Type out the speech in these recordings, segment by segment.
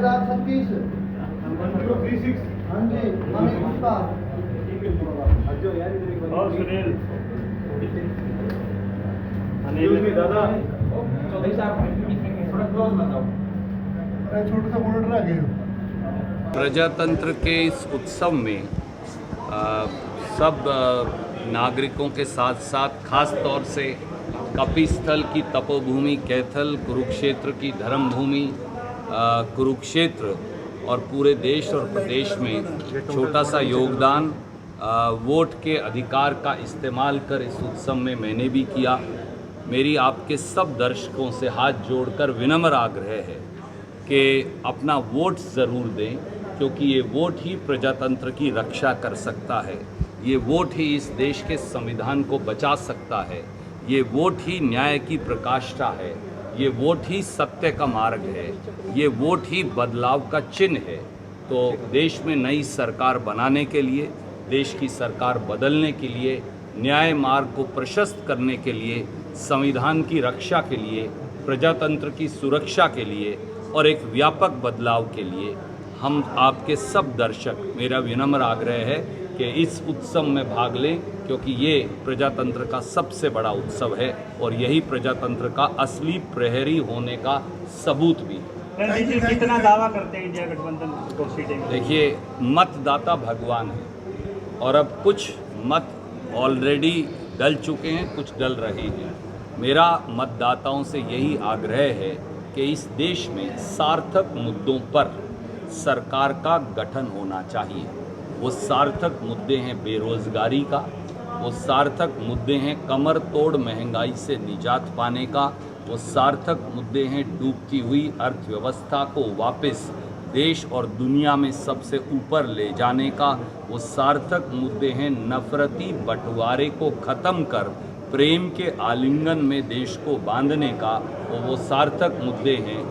2036 हाँ जी हमें उसका और सुनील दादा छोटा सा बोर्ड रह गए। प्रजातंत्र के इस उत्सव में सब नागरिकों के साथ साथ खास तौर से कपिस्थल की तपोभूमि कैथल, कुरुक्षेत्र की धर्मभूमि कुरुक्षेत्र और पूरे देश और प्रदेश में छोटा सा योगदान वोट के अधिकार का इस्तेमाल कर इस उत्सव में मैंने भी किया। मेरी आपके सब दर्शकों से हाथ जोड़कर विनम्र आग्रह है कि अपना वोट ज़रूर दें, क्योंकि ये वोट ही प्रजातंत्र की रक्षा कर सकता है, ये वोट ही इस देश के संविधान को बचा सकता है, ये वोट ही न्याय की प्रकाष्ठा है, ये वोट ही सत्य का मार्ग है, ये वोट ही बदलाव का चिन्ह है। तो देश में नई सरकार बनाने के लिए, देश की सरकार बदलने के लिए, न्याय मार्ग को प्रशस्त करने के लिए, संविधान की रक्षा के लिए, प्रजातंत्र की सुरक्षा के लिए और एक व्यापक बदलाव के लिए हम आपके सब दर्शक, मेरा विनम्र आग्रह है कि इस उत्सव में भाग लें, क्योंकि ये प्रजातंत्र का सबसे बड़ा उत्सव है और यही प्रजातंत्र का असली प्रहरी होने का सबूत भी है। कितना दावा करते हैं इंडिया गठबंधन को सीटें? देखिए, मतदाता भगवान है और अब कुछ मत ऑलरेडी डल चुके हैं, कुछ डल रहे हैं। मेरा मतदाताओं से यही आग्रह है कि इस देश में सार्थक मुद्दों पर सरकार का गठन होना चाहिए। वो सार्थक मुद्दे हैं बेरोजगारी का, वो सार्थक मुद्दे हैं कमर तोड़ महंगाई से निजात पाने का, वो सार्थक मुद्दे हैं डूबती हुई अर्थव्यवस्था को वापस देश और दुनिया में सबसे ऊपर ले जाने का, वो सार्थक मुद्दे हैं नफरती बंटवारे को ख़त्म कर प्रेम के आलिंगन में देश को बांधने का, और वो सार्थक मुद्दे हैं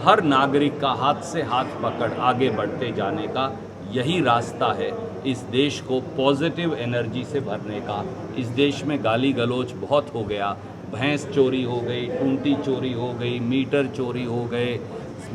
हर नागरिक का हाथ से हाथ पकड़ आगे बढ़ते जाने का। यही रास्ता है इस देश को पॉजिटिव एनर्जी से भरने का। इस देश में गाली गलौज बहुत हो गया, भैंस चोरी हो गई, टूंटी चोरी हो गई, मीटर चोरी हो गए,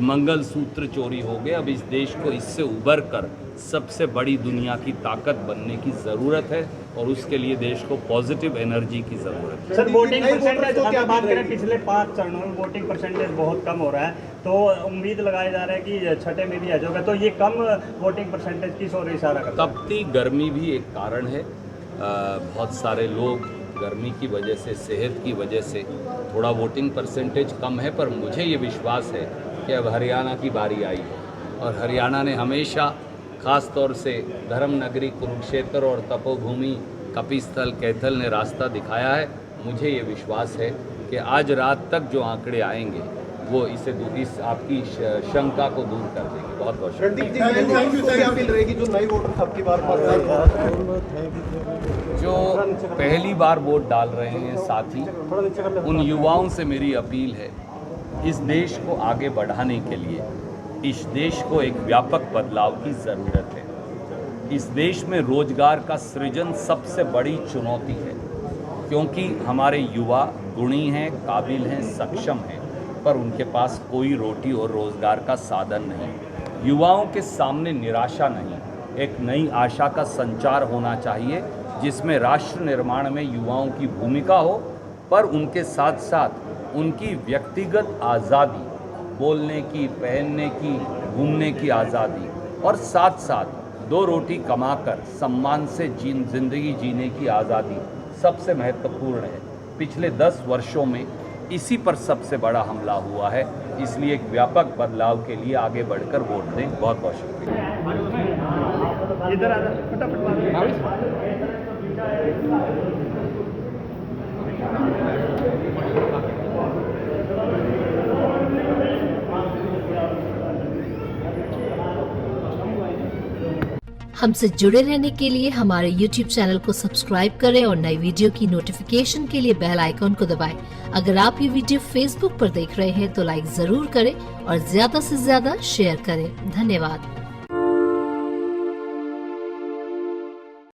मंगलसूत्र चोरी हो गए। अब इस देश को इससे उबर कर सबसे बड़ी दुनिया की ताकत बनने की ज़रूरत है और उसके लिए देश को पॉजिटिव एनर्जी की ज़रूरत है। सर, वोटिंग परसेंटेज अगर बात करें, पिछले 5 चरणों में वोटिंग परसेंटेज बहुत कम हो रहा है, तो उम्मीद लगाया जा रहा है कि छठे में भी आ जाएगा, तो ये कम वोटिंग परसेंटेज किस ओर इशारा करता है? तपती गर्मी भी एक कारण है। बहुत सारे लोग गर्मी की वजह से, सेहत की वजह से थोड़ा वोटिंग परसेंटेज कम है, पर मुझे ये विश्वास है कि अब हरियाणा की बारी आई है और हरियाणा ने हमेशा खास तौर से धर्म नगरी कुरुक्षेत्र और तपोभूमि कपिस्थल कैथल ने रास्ता दिखाया है। मुझे ये विश्वास है कि आज रात तक जो आंकड़े आएंगे वो इस आपकी शंका को दूर कर देंगे। बहुत बहुत शुक्रिया। जो पहली बार वोट डाल रहे हैं साथी, उन युवाओं से मेरी अपील है, इस देश को आगे बढ़ाने के लिए इस देश को एक व्यापक बदलाव की ज़रूरत है। इस देश में रोजगार का सृजन सबसे बड़ी चुनौती है, क्योंकि हमारे युवा गुणी हैं, काबिल हैं, सक्षम हैं, पर उनके पास कोई रोटी और रोजगार का साधन नहीं। युवाओं के सामने निराशा नहीं, एक नई आशा का संचार होना चाहिए, जिसमें राष्ट्र निर्माण में युवाओं की भूमिका हो, पर उनके साथ साथ उनकी व्यक्तिगत आज़ादी, बोलने की, पहनने की, घूमने की आज़ादी, और साथ साथ 2 रोटी कमाकर सम्मान से जिंदगी जीने की आज़ादी सबसे महत्वपूर्ण है। पिछले 10 वर्षों में इसी पर सबसे बड़ा हमला हुआ है, इसलिए एक व्यापक बदलाव के लिए आगे बढ़कर वोट दें। बहुत बहुत शुक्रिया। हमसे जुड़े रहने के लिए हमारे YouTube चैनल को सब्सक्राइब करें और नई वीडियो की नोटिफिकेशन के लिए बेल आइकॉन को दबाएं। अगर आप ये वीडियो Facebook पर देख रहे हैं तो लाइक जरूर करें और ज्यादा से ज्यादा शेयर करें। धन्यवाद।